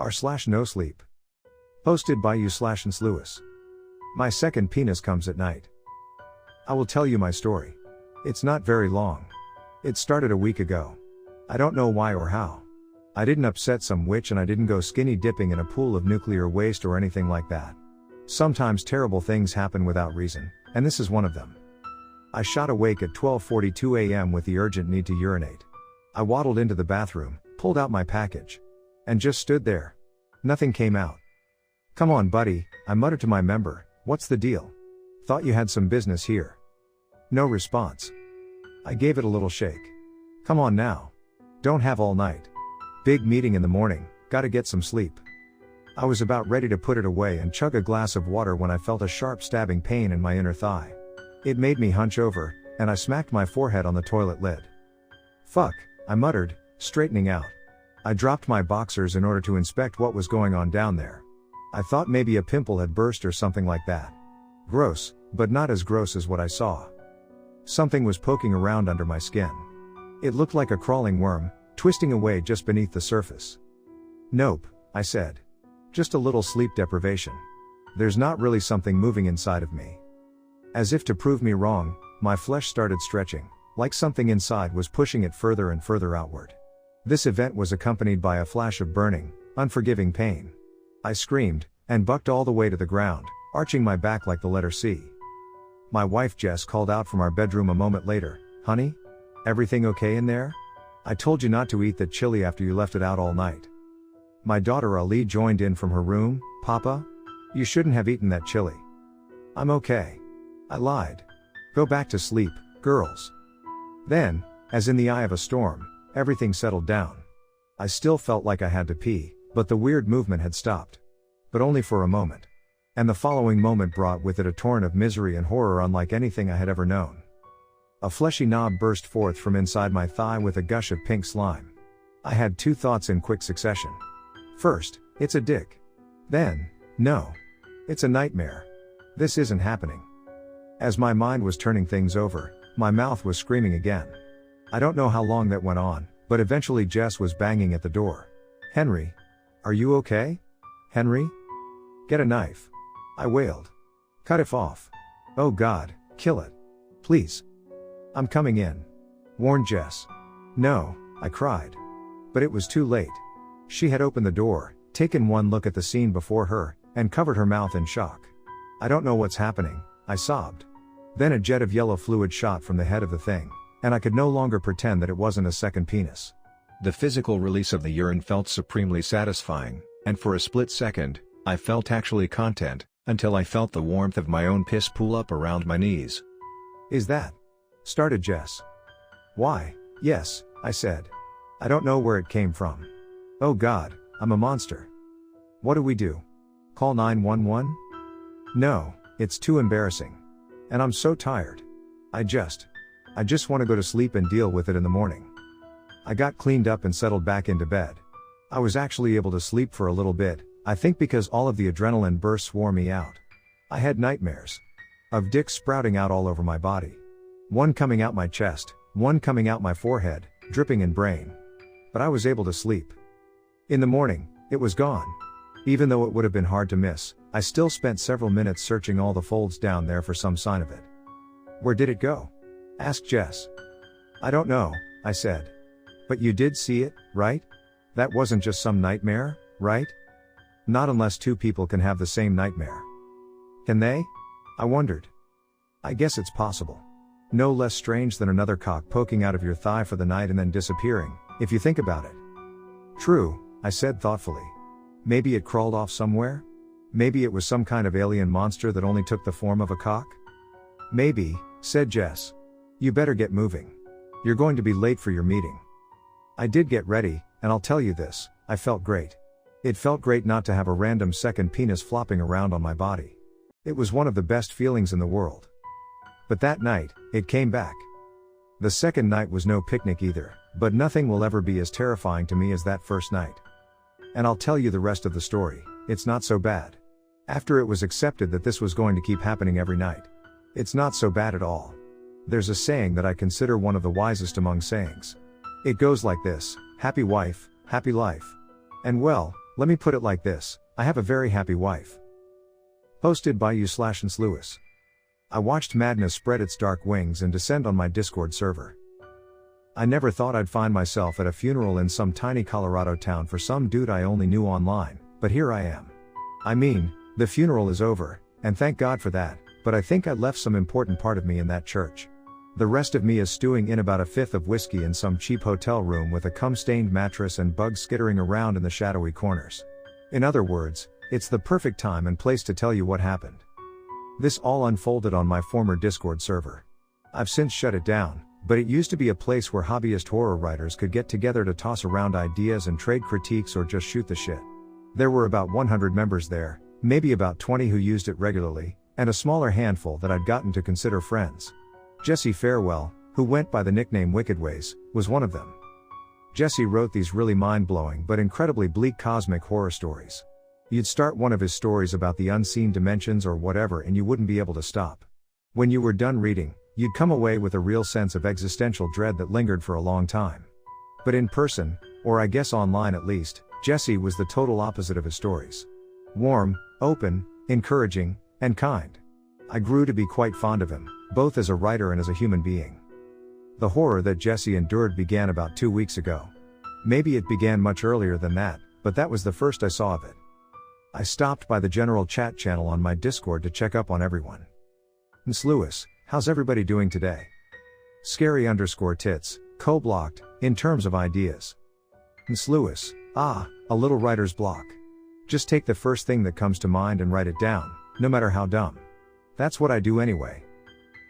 r/nosleep. Posted by you/nslewis. My second penis comes at night. I will tell you my story. It's not very long. It started a week ago. I don't know why or how. I didn't upset some witch and I didn't go skinny dipping in a pool of nuclear waste or anything like that. Sometimes terrible things happen without reason, and this is one of them. I shot awake at 12:42 a.m. with the urgent need to urinate. I waddled into the bathroom, pulled out my package, and just stood there. Nothing came out. "Come on, buddy," I muttered to my member, "what's the deal? Thought you had some business here." No response. I gave it a little shake. "Come on now. Don't have all night. Big meeting in the morning, gotta get some sleep." I was about ready to put it away and chug a glass of water when I felt a sharp stabbing pain in my inner thigh. It made me hunch over, and I smacked my forehead on the toilet lid. "Fuck," I muttered, straightening out. I dropped my boxers in order to inspect what was going on down there. I thought maybe a pimple had burst or something like that. Gross, but not as gross as what I saw. Something was poking around under my skin. It looked like a crawling worm, twisting away just beneath the surface. "Nope," I said. "Just a little sleep deprivation. There's not really something moving inside of me." As if to prove me wrong, my flesh started stretching, like something inside was pushing it further and further outward. This event was accompanied by a flash of burning, unforgiving pain. I screamed, and bucked all the way to the ground, arching my back like the letter C. My wife Jess called out from our bedroom a moment later, "Honey? Everything okay in there? I told you not to eat that chili after you left it out all night." My daughter Ali joined in from her room, "Papa? You shouldn't have eaten that chili." "I'm okay," I lied. "Go back to sleep, girls." Then, as in the eye of a storm, everything settled down. I still felt like I had to pee, but the weird movement had stopped. But only for a moment. And the following moment brought with it a torrent of misery and horror unlike anything I had ever known. A fleshy knob burst forth from inside my thigh with a gush of pink slime. I had two thoughts in quick succession. First, it's a dick. Then, no. It's a nightmare. This isn't happening. As my mind was turning things over, my mouth was screaming again. I don't know how long that went on, but eventually Jess was banging at the door. "Henry? Are you okay? Henry? Get a knife." I wailed. "Cut it off. Oh God, kill it. Please. I'm coming in," warned Jess. "No," I cried. But it was too late. She had opened the door, taken one look at the scene before her, and covered her mouth in shock. "I don't know what's happening," I sobbed. Then a jet of yellow fluid shot from the head of the thing, and I could no longer pretend that it wasn't a second penis. The physical release of the urine felt supremely satisfying, and for a split second, I felt actually content, until I felt the warmth of my own piss pool up around my knees. "Is that?" started Jess. "Why, yes," I said. "I don't know where it came from. Oh God, I'm a monster. What do we do? Call 911? No, it's too embarrassing. And I'm so tired. I just want to go to sleep and deal with it in the morning." I got cleaned up and settled back into bed. I was actually able to sleep for a little bit, I think because all of the adrenaline bursts wore me out. I had nightmares of dicks sprouting out all over my body. One coming out my chest, one coming out my forehead, dripping in brain. But I was able to sleep. In the morning, it was gone. Even though it would have been hard to miss, I still spent several minutes searching all the folds down there for some sign of it. "Where did it go?" asked Jess. "I don't know," I said. "But you did see it, right? That wasn't just some nightmare, right? Not unless two people can have the same nightmare. Can they? I wondered. I guess it's possible. No less strange than another cock poking out of your thigh for the night and then disappearing, if you think about it." "True," I said thoughtfully. "Maybe it crawled off somewhere? Maybe it was some kind of alien monster that only took the form of a cock?" "Maybe," said Jess. "You better get moving. You're going to be late for your meeting." I did get ready, and I'll tell you this, I felt great. It felt great not to have a random second penis flopping around on my body. It was one of the best feelings in the world. But that night, it came back. The second night was no picnic either, but nothing will ever be as terrifying to me as that first night. And I'll tell you the rest of the story, it's not so bad. After it was accepted that this was going to keep happening every night. It's not so bad at all. There's a saying that I consider one of the wisest among sayings. It goes like this: happy wife, happy life. And well, Let me put it like this, I have a very happy wife. Posted by /nslewis. I watched madness spread its dark wings and descend on my Discord server. I never thought I'd find myself at a funeral in some tiny Colorado town for some dude I only knew online, but here I am. I mean, the funeral is over, and thank God for that, but I think I left some important part of me in that church. The rest of me is stewing in about a fifth of whiskey in some cheap hotel room with a cum-stained mattress and bugs skittering around in the shadowy corners. In other words, it's the perfect time and place to tell you what happened. This all unfolded on my former Discord server. I've since shut it down, but it used to be a place where hobbyist horror writers could get together to toss around ideas and trade critiques or just shoot the shit. There were about 100 members there, maybe about 20 who used it regularly, and a smaller handful that I'd gotten to consider friends. Jesse Farewell, who went by the nickname Wickedways, was one of them. Jesse wrote these really mind-blowing but incredibly bleak cosmic horror stories. You'd start one of his stories about the unseen dimensions or whatever and you wouldn't be able to stop. When you were done reading, you'd come away with a real sense of existential dread that lingered for a long time. But in person, or I guess online at least, Jesse was the total opposite of his stories. Warm, open, encouraging, and kind. I grew to be quite fond of him, both as a writer and as a human being. The horror that Jesse endured began about 2 weeks ago. Maybe it began much earlier than that, but that was the first I saw of it. I stopped by the general chat channel on my Discord to check up on everyone. nslewis, how's everybody doing today? Scary_tits, co-blocked, in terms of ideas. nslewis, a little writer's block. Just take the first thing that comes to mind and write it down, no matter how dumb. That's what I do anyway.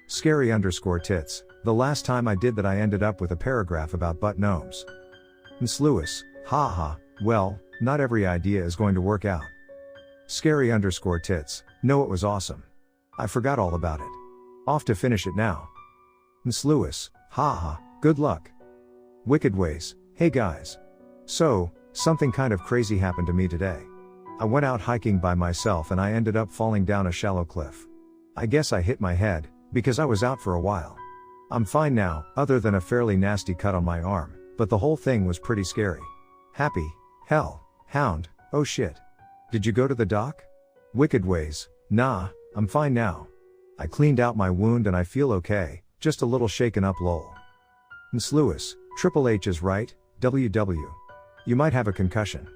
Scary_tits, the last time I did that I ended up with a paragraph about butt gnomes. nslewis, haha, well, not every idea is going to work out. Scary_tits, no, it was awesome. I forgot all about it. Off to finish it now. nslewis, haha, good luck. Wickedways, hey guys. So, something kind of crazy happened to me today. I went out hiking by myself and I ended up falling down a shallow cliff. I guess I hit my head, because I was out for a while. I'm fine now, other than a fairly nasty cut on my arm, but the whole thing was pretty scary. Happy, hell, hound, oh shit. Did you go to the doc? Wickedways, nah, I'm fine now. I cleaned out my wound and I feel okay, just a little shaken up lol. nslewis, Triple H is right, WW. You might have a concussion.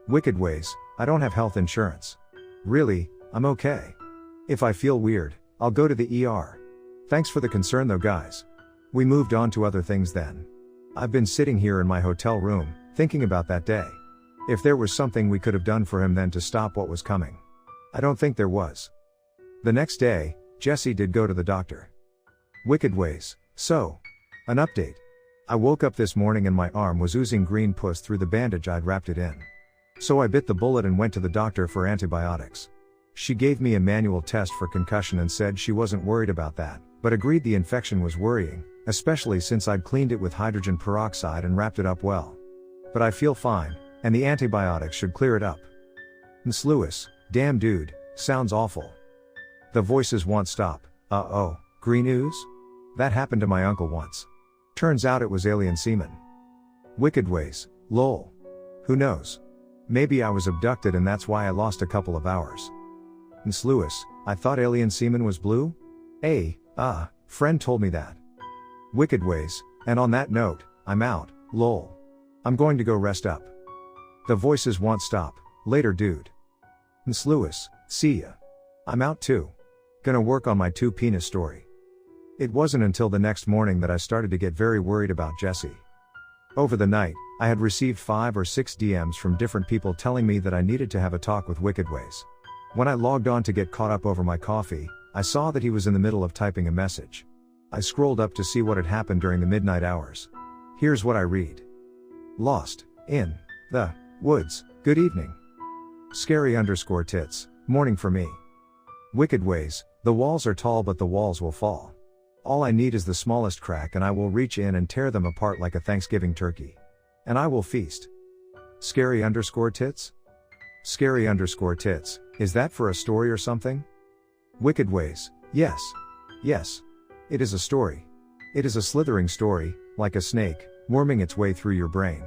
Wickedways, I don't have health insurance. Really, I'm okay. If I feel weird, I'll go to the ER. Thanks for the concern though guys. We moved on to other things then. I've been sitting here in my hotel room, thinking about that day. If there was something we could have done for him then to stop what was coming. I don't think there was. The next day, Jesse did go to the doctor. Wickedways, so. An update. I woke up this morning and my arm was oozing green pus through the bandage I'd wrapped it in. So I bit the bullet and went to the doctor for antibiotics. She gave me a manual test for concussion and said she wasn't worried about that, but agreed the infection was worrying, especially since I'd cleaned it with hydrogen peroxide and wrapped it up well. But I feel fine, and the antibiotics should clear it up. nslewis, damn dude, sounds awful. The voices won't stop. Uh-oh, green ooze? That happened to my uncle once. Turns out it was alien semen. Wickedways, lol. Who knows? Maybe I was abducted and that's why I lost a couple of hours. nslewis, I thought alien semen was blue? Friend told me that. Wickedways, and on that note, I'm out, lol. I'm going to go rest up. The voices won't stop, later dude. nslewis, see ya. I'm out too. Gonna work on my 2 penis story. It wasn't until the next morning that I started to get very worried about Jesse. Over the night, I had received 5 or 6 DMs from different people telling me that I needed to have a talk with Wickedways. When I logged on to get caught up over my coffee, I saw that he was in the middle of typing a message. I scrolled up to see what had happened during the midnight hours. Here's what I read. Lost, in, the, woods, good evening. Scary_tits, morning for me. Wickedways, the walls are tall but the walls will fall. All I need is the smallest crack and I will reach in and tear them apart like a Thanksgiving turkey. And I will feast. Scary_tits? Scary_tits, is that for a story or something? Wickedways, yes. Yes. It is a story. It is a slithering story, like a snake, worming its way through your brain.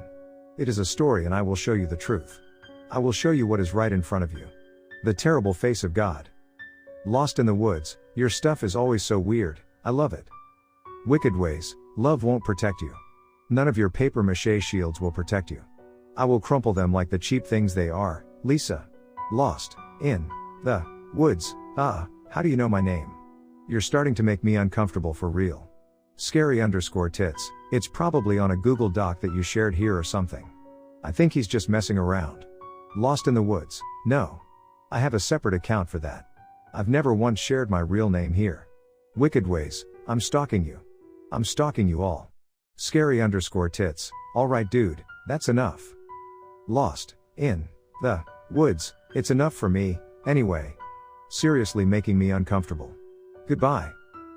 It is a story and I will show you the truth. I will show you what is right in front of you. The terrible face of God. Lost in the woods, your stuff is always so weird, I love it. Wicked ways, love won't protect you. None of your paper mache shields will protect you. I will crumple them like the cheap things they are, Lisa. Lost in the woods, how do you know my name? You're starting to make me uncomfortable for real. Scary_tits, it's probably on a Google Doc that you shared here or something. I think he's just messing around. Lost in the woods, no. I have a separate account for that. I've never once shared my real name here. Wicked ways, I'm stalking you. I'm stalking you all. Scary_tits, alright dude, that's enough. Lost in the woods, it's enough for me, anyway. Seriously making me uncomfortable. Goodbye.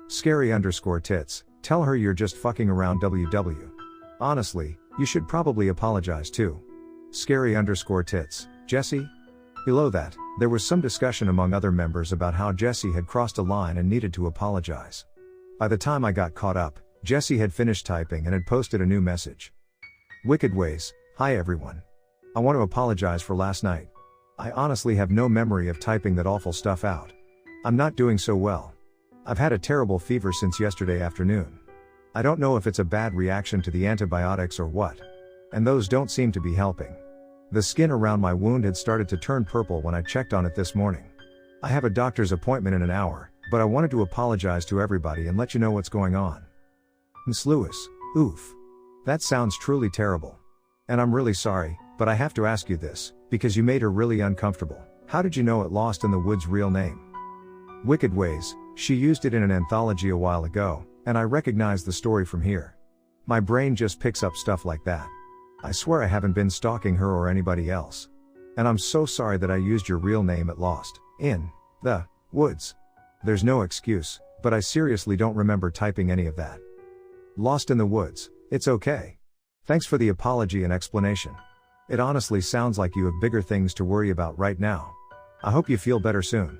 Scary_tits, tell her you're just fucking around WW. Honestly, you should probably apologize too. Scary_tits, Jesse? Below that, there was some discussion among other members about how Jesse had crossed a line and needed to apologize. By the time I got caught up, Jesse had finished typing and had posted a new message. Wicked ways, hi everyone. I want to apologize for last night. I honestly have no memory of typing that awful stuff out. I'm not doing so well. I've had a terrible fever since yesterday afternoon. I don't know if it's a bad reaction to the antibiotics or what. And those don't seem to be helping. The skin around my wound had started to turn purple when I checked on it this morning. I have a doctor's appointment in an hour, but I wanted to apologize to everybody and let you know what's going on. nslewis, oof. That sounds truly terrible. And I'm really sorry, but I have to ask you this, because you made her really uncomfortable. How did you know it Lost in the Woods' real name? Wicked ways, she used it in an anthology a while ago, and I recognize the story from here. My brain just picks up stuff like that. I swear I haven't been stalking her or anybody else. And I'm so sorry that I used your real name at Lost in the Woods. There's no excuse, but I seriously don't remember typing any of that. Lost in the Woods, it's okay. Thanks for the apology and explanation. It honestly sounds like you have bigger things to worry about right now. I hope you feel better soon.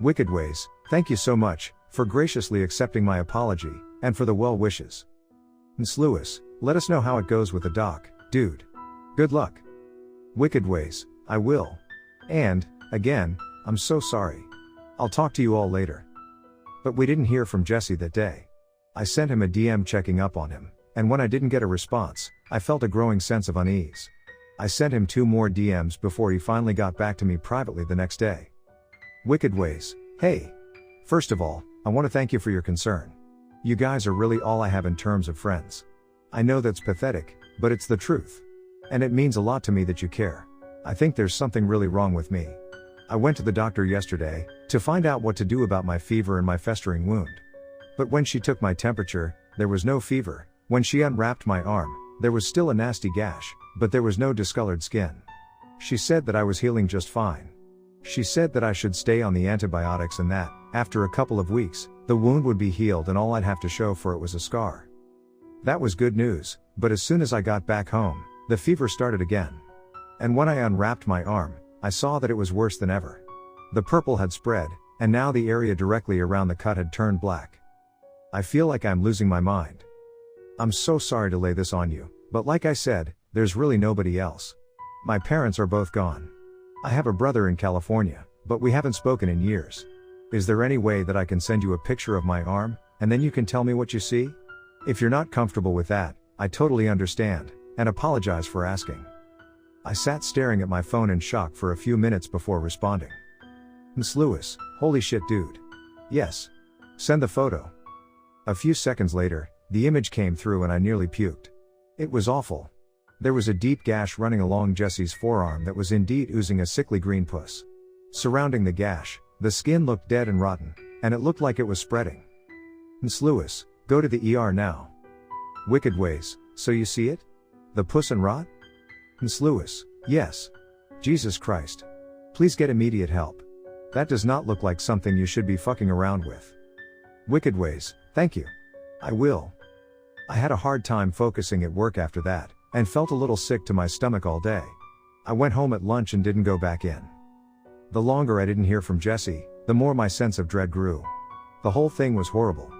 Wicked ways, thank you so much for graciously accepting my apology and for the well wishes. nslewis, let us know how it goes with the doc, dude. Good luck. Wicked ways, I will. And, again, I'm so sorry. I'll talk to you all later. But we didn't hear from Jesse that day. I sent him a DM checking up on him, and when I didn't get a response, I felt a growing sense of unease. I sent him 2 more DMs before he finally got back to me privately the next day. Wicked ways, hey. First of all, I want to thank you for your concern. You guys are really all I have in terms of friends. I know that's pathetic, but it's the truth. And it means a lot to me that you care. I think there's something really wrong with me. I went to the doctor yesterday to find out what to do about my fever and my festering wound. But when she took my temperature, there was no fever. When she unwrapped my arm, there was still a nasty gash, but there was no discolored skin. She said that I was healing just fine. She said that I should stay on the antibiotics and that, after a couple of weeks, the wound would be healed and all I'd have to show for it was a scar. That was good news, but as soon as I got back home, the fever started again. And when I unwrapped my arm, I saw that it was worse than ever. The purple had spread, and now the area directly around the cut had turned black. I feel like I'm losing my mind. I'm so sorry to lay this on you, but like I said, there's really nobody else. My parents are both gone. I have a brother in California, but we haven't spoken in years. Is there any way that I can send you a picture of my arm, and then you can tell me what you see? If you're not comfortable with that, I totally understand, and apologize for asking. I sat staring at my phone in shock for a few minutes before responding. nslewis, holy shit dude. Yes. Send the photo. A few seconds later, the image came through and I nearly puked. It was awful. There was a deep gash running along Jesse's forearm that was indeed oozing a sickly green pus. Surrounding the gash, the skin looked dead and rotten, and it looked like it was spreading. nslewis, go to the ER now. Wicked ways, so you see it? The pus and rot? nslewis, yes. Jesus Christ. Please get immediate help. That does not look like something you should be fucking around with. Wicked ways, thank you. I will. I had a hard time focusing at work after that, and felt a little sick to my stomach all day. I went home at lunch and didn't go back in. The longer I didn't hear from Jesse, the more my sense of dread grew. The whole thing was horrible.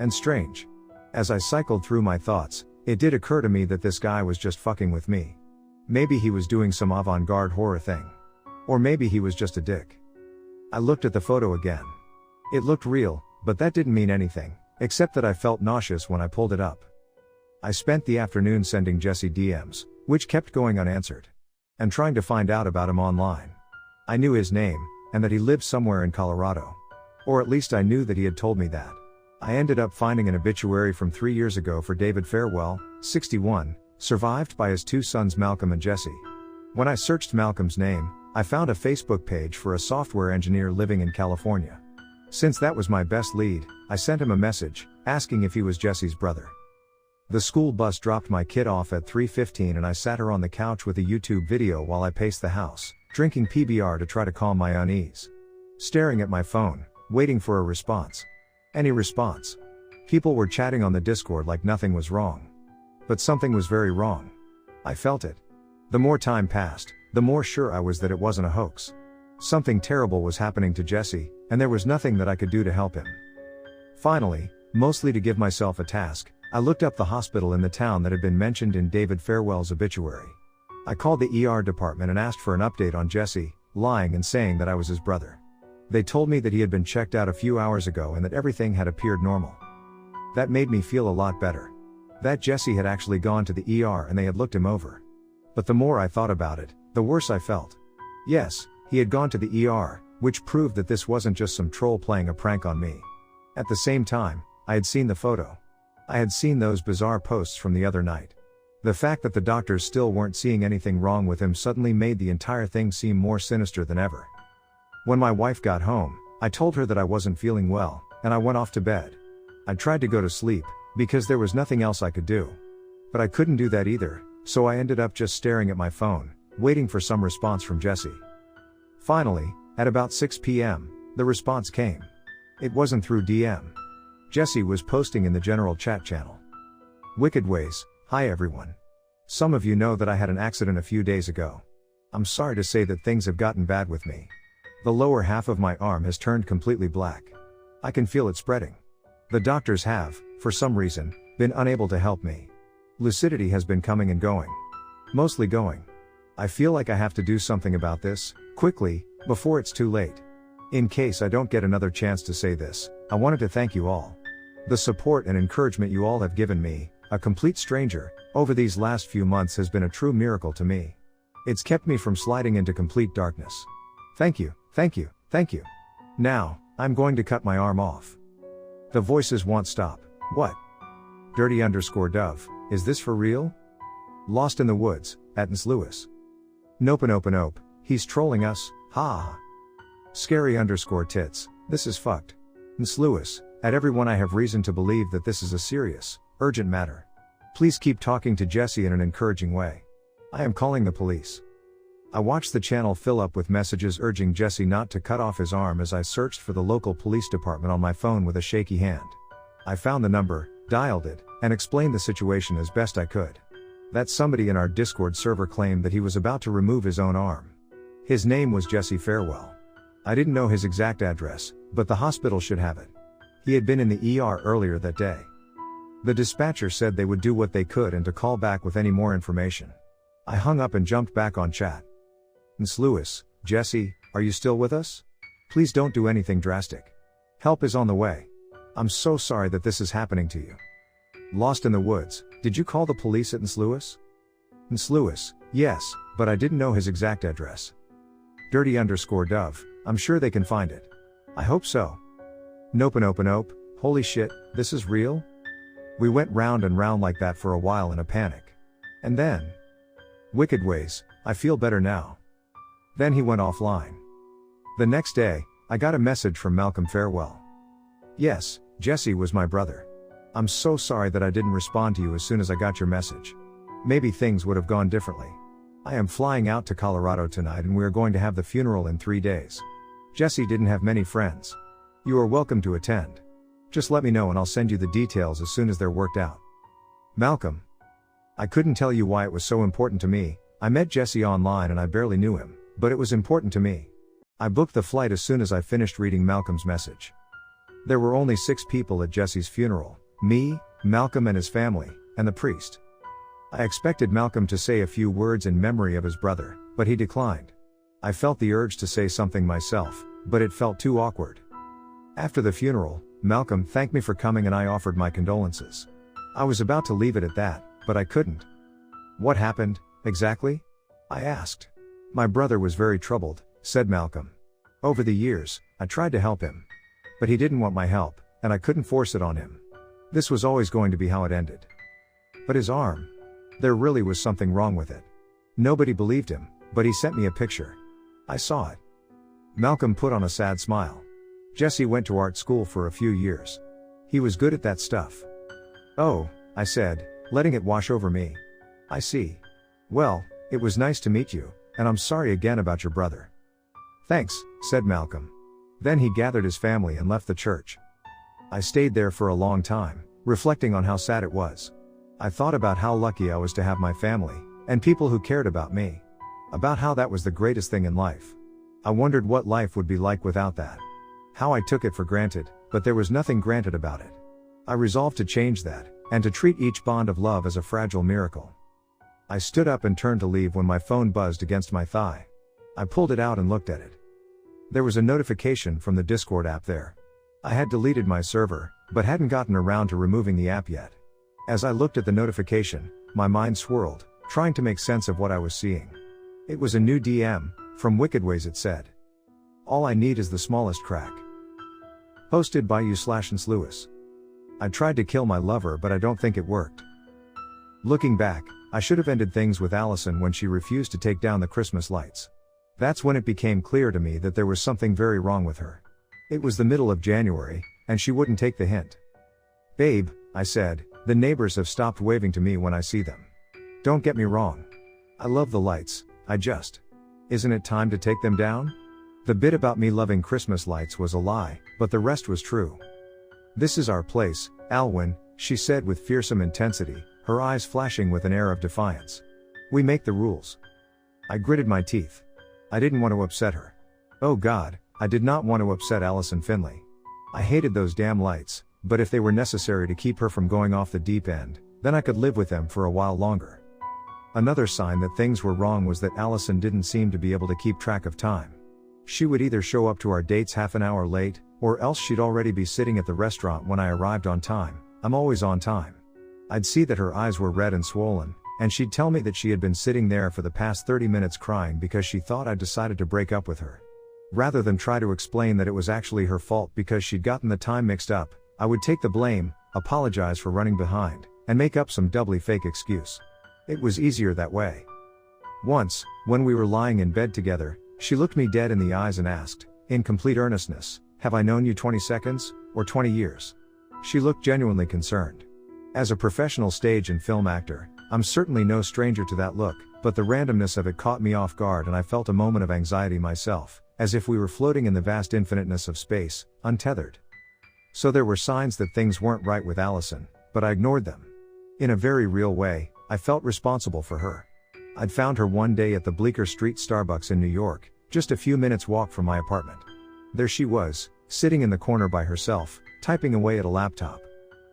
And strange. As I cycled through my thoughts, it did occur to me that this guy was just fucking with me. Maybe he was doing some avant-garde horror thing. Or maybe he was just a dick. I looked at the photo again. It looked real, but that didn't mean anything, except that I felt nauseous when I pulled it up. I spent the afternoon sending Jesse DMs, which kept going unanswered, and trying to find out about him online. I knew his name, and that he lived somewhere in Colorado. Or at least I knew that he had told me that. I ended up finding an obituary from 3 years ago for David Farewell, 61, survived by his 2 sons Malcolm and Jesse. When I searched Malcolm's name, I found a Facebook page for a software engineer living in California. Since that was my best lead, I sent him a message, asking if he was Jesse's brother. The school bus dropped my kid off at 3:15 and I sat her on the couch with a YouTube video while I paced the house, drinking PBR to try to calm my unease. Staring at my phone, waiting for a response. Any response. People were chatting on the Discord like nothing was wrong. But something was very wrong. I felt it. The more time passed, the more sure I was that it wasn't a hoax. Something terrible was happening to Jesse, and there was nothing that I could do to help him. Finally, mostly to give myself a task, I looked up the hospital in the town that had been mentioned in David Farewell's obituary. I called the ER department and asked for an update on Jesse, lying and saying that I was his brother. They told me that he had been checked out a few hours ago and that everything had appeared normal. That made me feel a lot better. That Jesse had actually gone to the ER and they had looked him over. But the more I thought about it, the worse I felt. Yes, he had gone to the ER, which proved that this wasn't just some troll playing a prank on me. At the same time, I had seen the photo. I had seen those bizarre posts from the other night. The fact that the doctors still weren't seeing anything wrong with him suddenly made the entire thing seem more sinister than ever. When my wife got home, I told her that I wasn't feeling well, and I went off to bed. I tried to go to sleep, because there was nothing else I could do. But I couldn't do that either, so I ended up just staring at my phone, waiting for some response from Jesse. Finally, at about 6 p.m., the response came. It wasn't through DM. Jesse was posting in the general chat channel. Wicked Ways, hi everyone. Some of you know that I had an accident a few days ago. I'm sorry to say that things have gotten bad with me. The lower half of my arm has turned completely black. I can feel it spreading. The doctors have, for some reason, been unable to help me. Lucidity has been coming and going. Mostly going. I feel like I have to do something about this, quickly, before it's too late. In case I don't get another chance to say this, I wanted to thank you all. The support and encouragement you all have given me, a complete stranger, over these last few months has been a true miracle to me. It's kept me from sliding into complete darkness. Thank you, thank you, thank you. Now, I'm going to cut my arm off. The voices won't stop. What? Dirty_dove, is this for real? Lost in the woods, at nslewis. Nope, he's trolling us, ha. Scary_tits, this is fucked. nslewis, at everyone I have reason to believe that this is a serious, urgent matter. Please keep talking to Jesse in an encouraging way. I am calling the police. I watched the channel fill up with messages urging Jesse not to cut off his arm as I searched for the local police department on my phone with a shaky hand. I found the number, dialed it, and explained the situation as best I could. That somebody in our Discord server claimed that he was about to remove his own arm. His name was Jesse Farewell. I didn't know his exact address, but the hospital should have it. He had been in the ER earlier that day. The dispatcher said they would do what they could and to call back with any more information. I hung up and jumped back on chat. nslewis, Jesse, are you still with us? Please don't do anything drastic. Help is on the way. I'm so sorry that this is happening to you. Lost in the woods, did you call the police at nslewis? nslewis, yes, but I didn't know his exact address. Dirty_dove, I'm sure they can find it. I hope so. Nope, holy shit, this is real? We went round and round like that for a while in a panic. And then? Wicked Ways, I feel better now. Then he went offline. The next day, I got a message from Malcolm Farewell. Yes, Jesse was my brother. I'm so sorry that I didn't respond to you as soon as I got your message. Maybe things would have gone differently. I am flying out to Colorado tonight and we are going to have the funeral in 3 days. Jesse didn't have many friends. You are welcome to attend. Just let me know and I'll send you the details as soon as they're worked out. Malcolm. I couldn't tell you why it was so important to me. I met Jesse online and I barely knew him, but it was important to me. I booked the flight as soon as I finished reading Malcolm's message. There were only 6 people at Jesse's funeral, me, Malcolm and his family, and the priest. I expected Malcolm to say a few words in memory of his brother, but he declined. I felt the urge to say something myself, but it felt too awkward. After the funeral, Malcolm thanked me for coming and I offered my condolences. I was about to leave it at that, but I couldn't. "What happened, exactly?" I asked. "My brother was very troubled," said Malcolm. "Over the years, I tried to help him. But he didn't want my help, and I couldn't force it on him. This was always going to be how it ended. But his arm. There really was something wrong with it. Nobody believed him, but he sent me a picture. I saw it." Malcolm put on a sad smile. "Jesse went to art school for a few years. He was good at that stuff." "Oh," I said, letting it wash over me. "I see. Well, it was nice to meet you, and I'm sorry again about your brother." "Thanks," said Malcolm. Then he gathered his family and left the church. I stayed there for a long time, reflecting on how sad it was. I thought about how lucky I was to have my family, and people who cared about me. About how that was the greatest thing in life. I wondered what life would be like without that. How I took it for granted, but there was nothing granted about it. I resolved to change that, and to treat each bond of love as a fragile miracle. I stood up and turned to leave when my phone buzzed against my thigh. I pulled it out and looked at it. There was a notification from the Discord app there. I had deleted my server, but hadn't gotten around to removing the app yet. As I looked at the notification, my mind swirled, trying to make sense of what I was seeing. It was a new DM, from Wicked Ways. It said, "All I need is the smallest crack." Posted by noslew. I tried to kill my lover, but I don't think it worked. Looking back, I should have ended things with Allison when she refused to take down the Christmas lights. That's when it became clear to me that there was something very wrong with her. It was the middle of January, and she wouldn't take the hint. "Babe," I said, "the neighbors have stopped waving to me when I see them. Don't get me wrong. I love the lights, isn't it time to take them down?" The bit about me loving Christmas lights was a lie, but the rest was true. "This is our place, Alwyn," she said with fearsome intensity, her eyes flashing with an air of defiance. "We make the rules." I gritted my teeth. I didn't want to upset her. Oh God, I did not want to upset Allison Finley. I hated those damn lights, but if they were necessary to keep her from going off the deep end, then I could live with them for a while longer. Another sign that things were wrong was that Allison didn't seem to be able to keep track of time. She would either show up to our dates half an hour late, or else she'd already be sitting at the restaurant when I arrived on time. I'm always on time. I'd see that her eyes were red and swollen, and she'd tell me that she had been sitting there for the past 30 minutes crying because she thought I'd decided to break up with her. Rather than try to explain that it was actually her fault because she'd gotten the time mixed up, I would take the blame, apologize for running behind, and make up some doubly fake excuse. It was easier that way. Once, when we were lying in bed together, she looked me dead in the eyes and asked, in complete earnestness, "Have I known you 20 seconds, or 20 years? She looked genuinely concerned. As a professional stage and film actor, I'm certainly no stranger to that look, but the randomness of it caught me off guard and I felt a moment of anxiety myself, as if we were floating in the vast infiniteness of space, untethered. So there were signs that things weren't right with Allison, but I ignored them. In a very real way, I felt responsible for her. I'd found her one day at the Bleecker Street Starbucks in New York, just a few minutes walk from my apartment. There she was, sitting in the corner by herself, typing away at a laptop.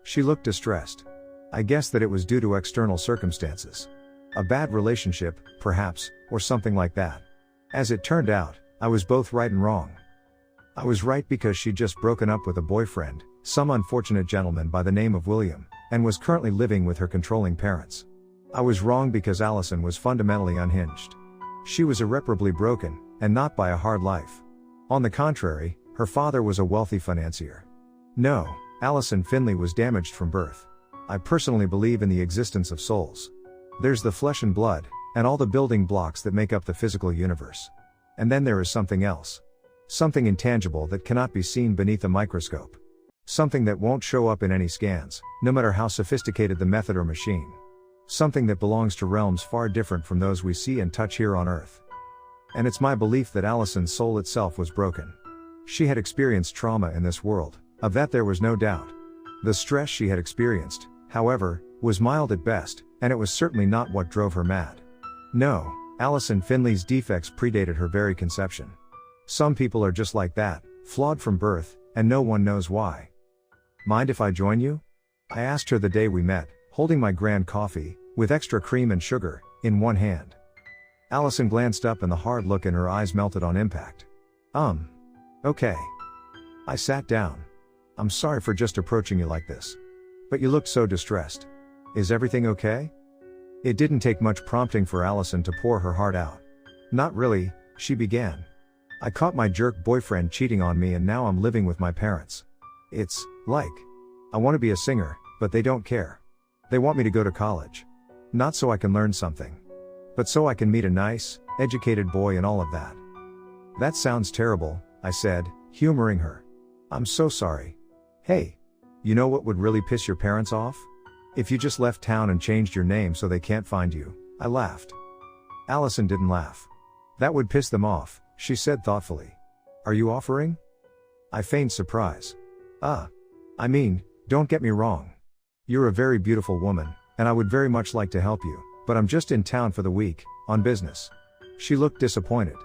She looked distressed. I guessed that it was due to external circumstances. A bad relationship, perhaps, or something like that. As it turned out, I was both right and wrong. I was right because she'd just broken up with a boyfriend, some unfortunate gentleman by the name of William, and was currently living with her controlling parents. I was wrong because Allison was fundamentally unhinged. She was irreparably broken, and not by a hard life. On the contrary, her father was a wealthy financier. No, Allison Finley was damaged from birth. I personally believe in the existence of souls. There's the flesh and blood, and all the building blocks that make up the physical universe. And then there is something else. Something intangible that cannot be seen beneath a microscope. Something that won't show up in any scans, no matter how sophisticated the method or machine. Something that belongs to realms far different from those we see and touch here on Earth. And it's my belief that Allison's soul itself was broken. She had experienced trauma in this world, of that there was no doubt. The stress she had experienced, however, was mild at best, and it was certainly not what drove her mad. No, Allison Finley's defects predated her very conception. Some people are just like that, flawed from birth, and no one knows why. "Mind if I join you?" I asked her the day we met, holding my grand coffee, with extra cream and sugar, in one hand. Allison glanced up and the hard look in her eyes melted on impact. Okay. I sat down. I'm sorry for just approaching you like this. But you looked so distressed. Is everything okay? It didn't take much prompting for Allison to pour her heart out. Not really, she began. I caught my jerk boyfriend cheating on me and now I'm living with my parents. It's like, I want to be a singer, but they don't care. They want me to go to college. Not so I can learn something, but so I can meet a nice, educated boy and all of that. That sounds terrible, I said, humoring her. I'm so sorry. Hey, you know what would really piss your parents off? If you just left town and changed your name so they can't find you. I laughed. Allison didn't laugh. That would piss them off, she said thoughtfully. Are you offering? I feigned surprise. I mean, don't get me wrong. You're a very beautiful woman, and I would very much like to help you, but I'm just in town for the week, on business. She looked disappointed.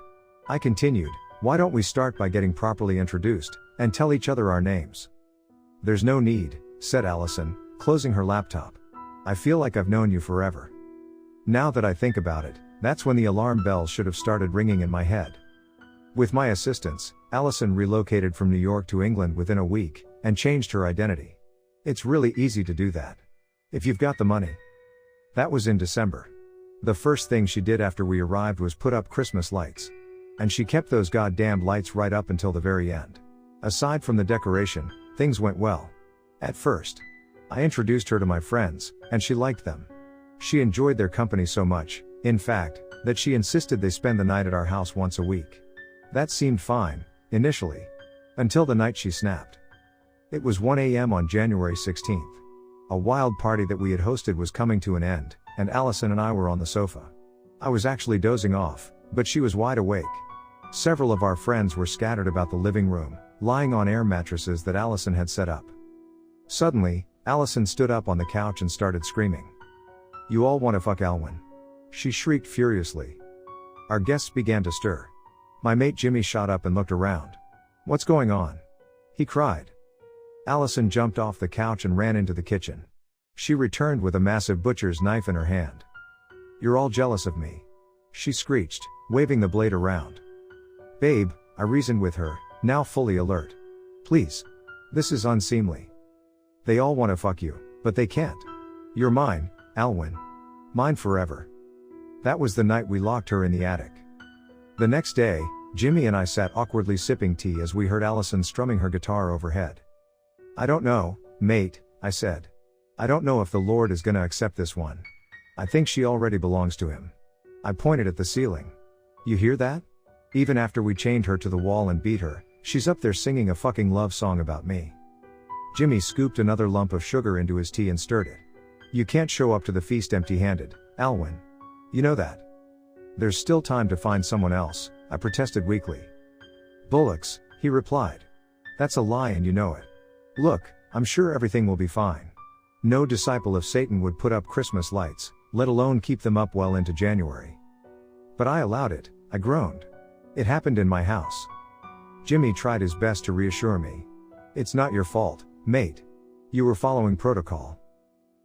I continued, why don't we start by getting properly introduced, and tell each other our names? There's no need, said Allison, closing her laptop. I feel like I've known you forever. Now that I think about it, that's when the alarm bells should have started ringing in my head. With my assistance, Allison relocated from New York to England within a week, and changed her identity. It's really easy to do that. If you've got the money. That was in December. The first thing she did after we arrived was put up Christmas lights. And she kept those goddamn lights right up until the very end. Aside from the decoration, things went well. At first, I introduced her to my friends, and she liked them. She enjoyed their company so much, in fact, that she insisted they spend the night at our house once a week. That seemed fine, initially. Until the night she snapped. It was 1 a.m. on January 16th. A wild party that we had hosted was coming to an end, and Allison and I were on the sofa. I was actually dozing off, but she was wide awake. Several of our friends were scattered about the living room, lying on air mattresses that Allison had set up. Suddenly, Allison stood up on the couch and started screaming. You all want to fuck Alwyn? She shrieked furiously. Our guests began to stir. My mate Jimmy shot up and looked around. What's going on? He cried. Allison jumped off the couch and ran into the kitchen. She returned with a massive butcher's knife in her hand. You're all jealous of me. She screeched, waving the blade around. Babe, I reasoned with her, now fully alert. Please. This is unseemly. They all want to fuck you, but they can't. You're mine, Alwyn. Mine forever. That was the night we locked her in the attic. The next day, Jimmy and I sat awkwardly sipping tea as we heard Allison strumming her guitar overhead. I don't know, mate, I said. I don't know if the Lord is gonna accept this one. I think she already belongs to him. I pointed at the ceiling. You hear that? Even after we chained her to the wall and beat her, she's up there singing a fucking love song about me. Jimmy scooped another lump of sugar into his tea and stirred it. You can't show up to the feast empty-handed, Alwyn. You know that. There's still time to find someone else, I protested weakly. Bullocks, he replied. That's a lie and you know it. Look, I'm sure everything will be fine. No disciple of Satan would put up Christmas lights, let alone keep them up well into January. But I allowed it, I groaned. It happened in my house. Jimmy tried his best to reassure me. It's not your fault, mate. You were following protocol.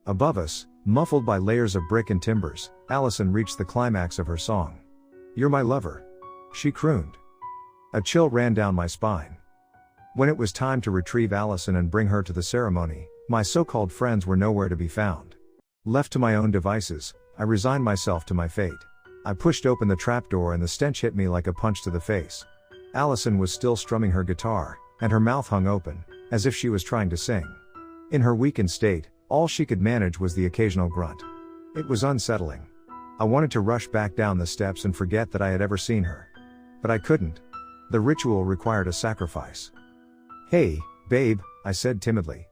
Above us, muffled by layers of brick and timbers, Allison reached the climax of her song. You're my lover. She crooned. A chill ran down my spine. When it was time to retrieve Allison and bring her to the ceremony, my so-called friends were nowhere to be found. Left to my own devices, I resigned myself to my fate. I pushed open the trapdoor and the stench hit me like a punch to the face. Allison was still strumming her guitar, and her mouth hung open, as if she was trying to sing. In her weakened state, all she could manage was the occasional grunt. It was unsettling. I wanted to rush back down the steps and forget that I had ever seen her. But I couldn't. The ritual required a sacrifice. Hey, babe, I said timidly.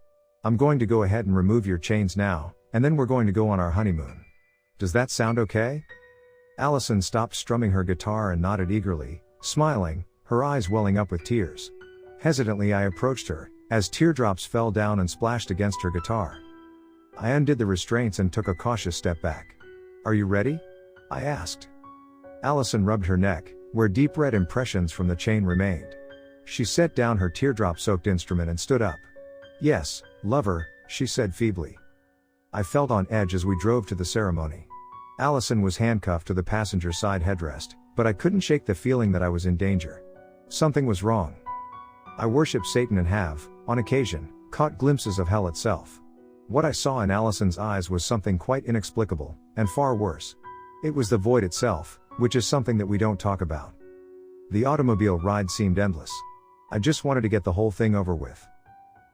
I'm going to go ahead and remove your chains now, and then we're going to go on our honeymoon. Does that sound okay? Allison stopped strumming her guitar and nodded eagerly, smiling, her eyes welling up with tears. Hesitantly I approached her, as teardrops fell down and splashed against her guitar. I undid the restraints and took a cautious step back. Are you ready? I asked. Allison rubbed her neck, where deep red impressions from the chain remained. She set down her teardrop-soaked instrument and stood up. Yes, lover, she said feebly. I felt on edge as we drove to the ceremony. Allison was handcuffed to the passenger side headrest, but I couldn't shake the feeling that I was in danger. Something was wrong. I worship Satan and have, on occasion, caught glimpses of hell itself. What I saw in Allison's eyes was something quite inexplicable, and far worse. It was the void itself, which is something that we don't talk about. The automobile ride seemed endless. I just wanted to get the whole thing over with.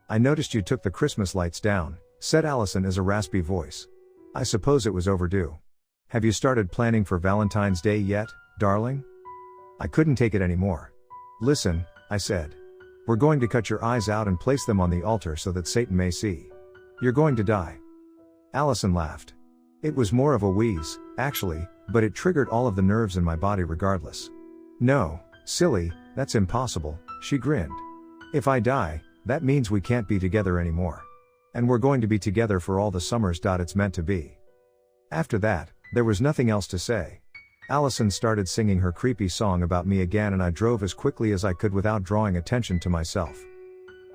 "I noticed you took the Christmas lights down," said Allison as a raspy voice. "I suppose it was overdue. Have you started planning for Valentine's Day yet, darling?" I couldn't take it anymore. "Listen," I said. "We're going to cut your eyes out and place them on the altar so that Satan may see. You're going to die." Allison laughed. It was more of a wheeze, actually, but it triggered all of the nerves in my body regardless. "No, silly, that's impossible," she grinned. "If I die, that means we can't be together anymore. And we're going to be together for all the summers. It's meant to be." After that, there was nothing else to say. Allison started singing her creepy song about me again, and I drove as quickly as I could without drawing attention to myself.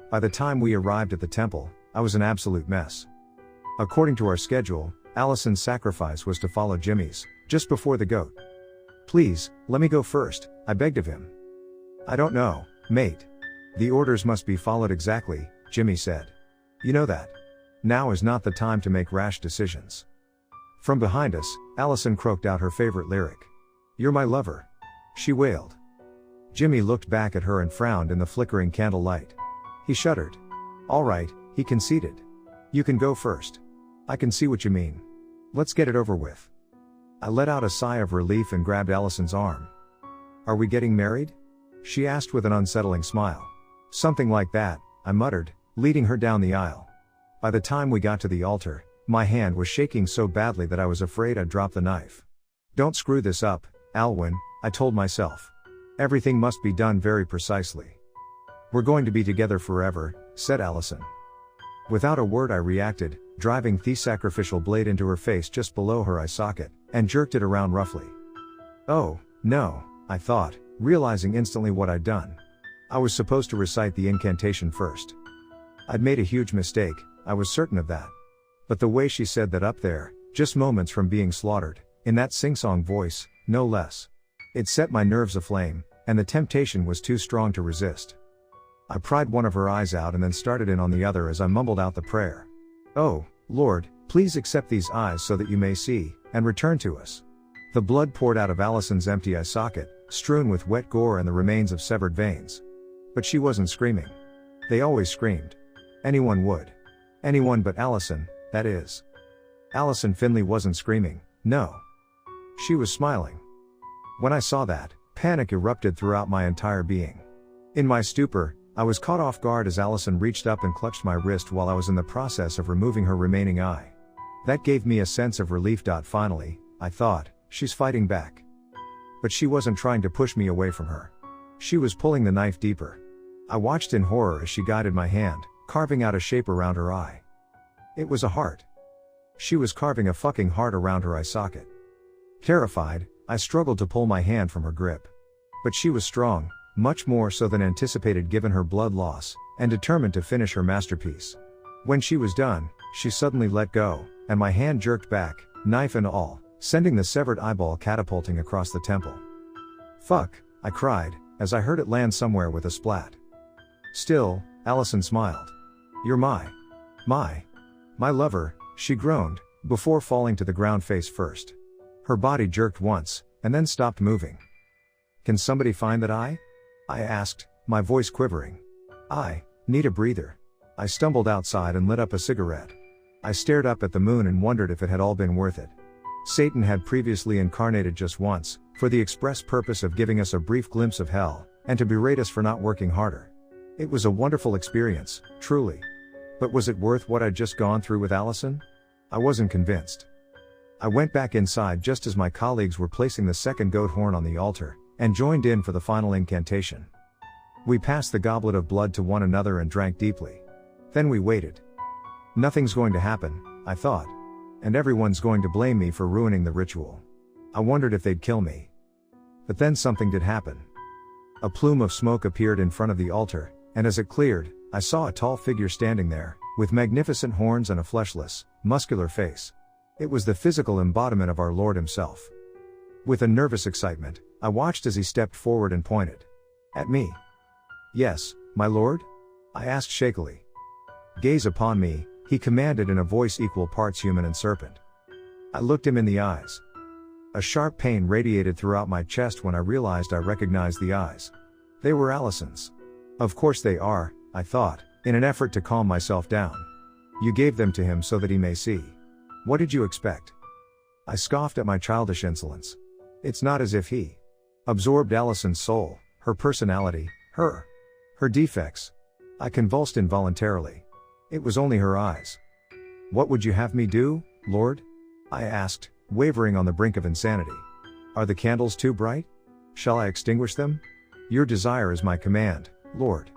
By the time we arrived at the temple, I was an absolute mess. According to our schedule, Allison's sacrifice was to follow Jimmy's, just before the goat. "Please, let me go first," I begged of him. "I don't know, mate. The orders must be followed exactly," Jimmy said. "You know that. Now is not the time to make rash decisions." From behind us, Allison croaked out her favorite lyric. "You're my lover," she wailed. Jimmy looked back at her and frowned in the flickering candlelight. He shuddered. "All right," he conceded. "You can go first. I can see what you mean. Let's get it over with." I let out a sigh of relief and grabbed Allison's arm. "Are we getting married?" she asked with an unsettling smile. "Something like that," I muttered, leading her down the aisle. By the time we got to the altar, my hand was shaking so badly that I was afraid I'd drop the knife. "Don't screw this up, Alwyn," I told myself. "Everything must be done very precisely." "We're going to be together forever," said Allison. Without a word I reacted, driving the sacrificial blade into her face just below her eye socket, and jerked it around roughly. "Oh, no," I thought, realizing instantly what I'd done. I was supposed to recite the incantation first. I'd made a huge mistake, I was certain of that. But the way she said that up there, just moments from being slaughtered, in that sing-song voice, no less. It set my nerves aflame, and the temptation was too strong to resist. I pried one of her eyes out and then started in on the other as I mumbled out the prayer. "Oh, Lord, please accept these eyes so that you may see, and return to us." The blood poured out of Allison's empty eye socket, strewn with wet gore and the remains of severed veins. But she wasn't screaming. They always screamed. Anyone would. Anyone but Allison, that is. Allison Finley wasn't screaming, no. She was smiling. When I saw that, panic erupted throughout my entire being. In my stupor, I was caught off guard as Allison reached up and clutched my wrist while I was in the process of removing her remaining eye. That gave me a sense of relief. Finally, I thought, she's fighting back. But she wasn't trying to push me away from her. She was pulling the knife deeper. I watched in horror as she guided my hand, carving out a shape around her eye. It was a heart. She was carving a fucking heart around her eye socket. Terrified, I struggled to pull my hand from her grip. But she was strong, much more so than anticipated given her blood loss, and determined to finish her masterpiece. When she was done, she suddenly let go, and my hand jerked back, knife and all, sending the severed eyeball catapulting across the temple. "Fuck," I cried, as I heard it land somewhere with a splat. Still, Allison smiled. "You're my lover," she groaned, before falling to the ground face first. Her body jerked once, and then stopped moving. "Can somebody find that eye?" I asked, my voice quivering. "I need a breather." I stumbled outside and lit up a cigarette. I stared up at the moon and wondered if it had all been worth it. Satan had previously incarnated just once, for the express purpose of giving us a brief glimpse of hell, and to berate us for not working harder. It was a wonderful experience, truly. But was it worth what I'd just gone through with Allison? I wasn't convinced. I went back inside just as my colleagues were placing the second goat horn on the altar, and joined in for the final incantation. We passed the goblet of blood to one another and drank deeply. Then we waited. Nothing's going to happen, I thought. And everyone's going to blame me for ruining the ritual. I wondered if they'd kill me. But then something did happen. A plume of smoke appeared in front of the altar, and as it cleared, I saw a tall figure standing there, with magnificent horns and a fleshless, muscular face. It was the physical embodiment of our Lord himself. With a nervous excitement, I watched as he stepped forward and pointed. At me. Yes, my lord? I asked shakily. Gaze upon me, he commanded in a voice equal parts human and serpent. I looked him in the eyes. A sharp pain radiated throughout my chest when I realized I recognized the eyes. They were Allison's. Of course they are, I thought, in an effort to calm myself down. You gave them to him so that he may see. What did you expect? I scoffed at my childish insolence. It's not as if he absorbed Allison's soul, her personality, her defects. I convulsed involuntarily. It was only her eyes. What would you have me do, Lord? I asked, wavering on the brink of insanity. Are the candles too bright? Shall I extinguish them? Your desire is my command, Lord.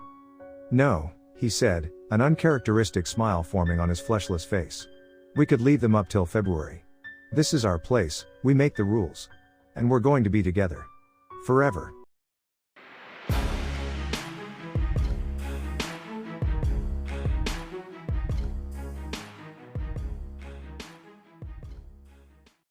No, he said, an uncharacteristic smile forming on his fleshless face. We could leave them up till February. This is our place, we make the rules. And we're going to be together. Forever.